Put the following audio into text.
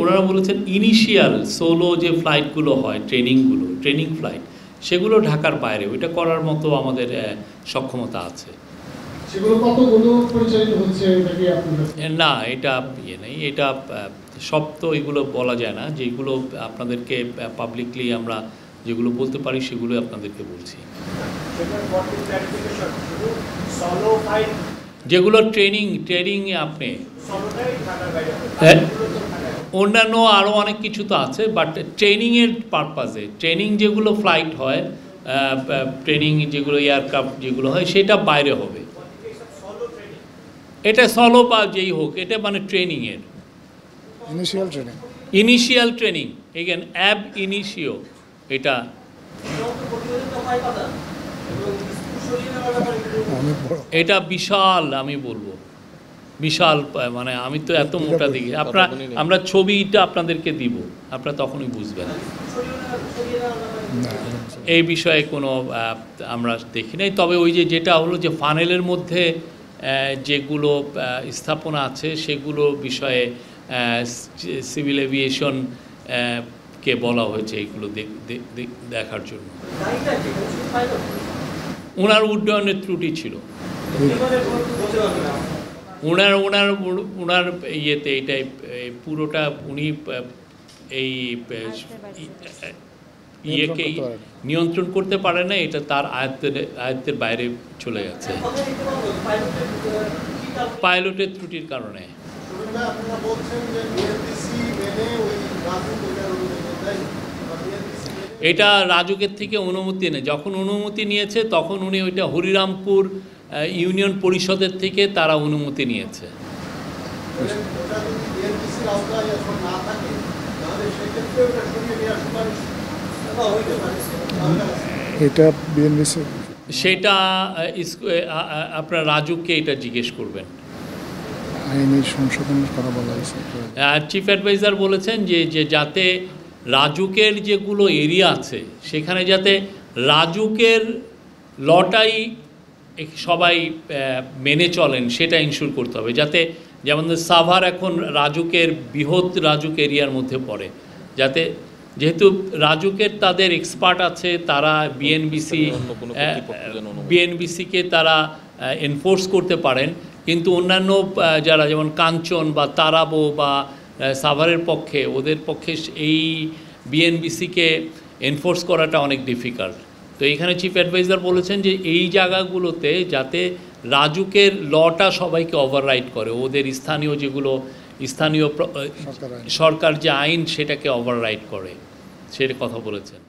ওনারা বলেছেন initial solo যে ফ্লাইটগুলো হয় ট্রেনিং ফ্লাইট সেগুলো ঢাকার বাইরে ওইটা করার মতো আমাদের সক্ষমতা আছে। না এটা নেই, এটা সব তো এগুলো বলা যায় না, যেগুলো আপনাদেরকে পাবলিকলি আমরা যেগুলো বলতে পারি সেগুলো আপনাদেরকে বলছি। যেগুলো ট্রেনিং আপনি অন্যান্য আরও অনেক কিছু তো আছে, বাট ট্রেনিংয়ের পারপাজে ট্রেনিং যেগুলো ফ্লাইট হয়, ট্রেনিং যেগুলো এয়ারক্রাফট যেগুলো হয় সেটা বাইরে হবে। এটা সলো বা যেই হোক, এটা মানে ট্রেনিংয়ের ইনিশিয়াল ট্রেনিং এগেন অ্যাব ইনিশিও। এটা এটা বিশাল, আমি বলবো বিশাল, মানে আমি তো এত মোটা দেখি। আমরা ছবিটা আপনাদেরকে দিব, আপনারা তখনই বুঝবেন। এই বিষয়ে কোনো আমরা দেখি নাই, তবে ওই যেটা হলো যে ফানেলের মধ্যে যেগুলো স্থাপনা আছে সেগুলো বিষয়ে সিভিল এভিয়েশন কে বলা হয়েছে এইগুলো দেখার জন্য। ওনার উড্ডয়নের ত্রুটি ছিল, ওনার ইয়েতে এইটাই পুরোটা উনি এই ইয়েকে নিয়ন্ত্রণ করতে পারে না, এটা তার আয়ত্তের বাইরে চলে গেছে পাইলটের ত্রুটির কারণে। এটা রাজুকের থেকে অনুমতি নেই, যখন অনুমতি নিয়েছে তখন উনি ওইটা হরিরামপুর ইউনিয়ন পরিষদের থেকে তারা অনুমতি নিয়েছে। এটা বিএনবিসি, সেটা আপনার রাজুককে এটা জিজ্ঞেস করবেন। আইনি সংশোধনের কথা বলা হয়েছে। চিফ অ্যাডভাইজার বলেছেন যে যাতে রাজুকের যেগুলো এরিয়া আছে সেখানে যাতে রাজুকের লটাই সবাই মেনে চলেন সেটা ইনশিওর করতে হবে, যাতে যেমন সাভার এখন রাজুকের বৃহৎ রাজুক এরিয়ার মধ্যে পড়ে, যাতে যেহেতু রাজুকের তাদের এক্সপার্ট আছে, তারা বিএনবিসিকে তারা এনফোর্স করতে পারেন, কিন্তু অন্যান্য যারা যেমন কাঞ্চন বা তারাবো বা সাভারের পক্ষে ওদের পক্ষে এই বিএনবিসিকে এনফোর্স করাটা অনেক ডিফিকাল্ট। তো এইখানে চিফ অ্যাডভাইজার বলেছেন যে এই জায়গাগুলোতে যাতে রাজুকের লটা সবাইকে ওভাররাইড করে, ওদের স্থানীয় সরকার যে আইন সেটাকে ওভাররাইড করে, সেটা কথা বলেছেন।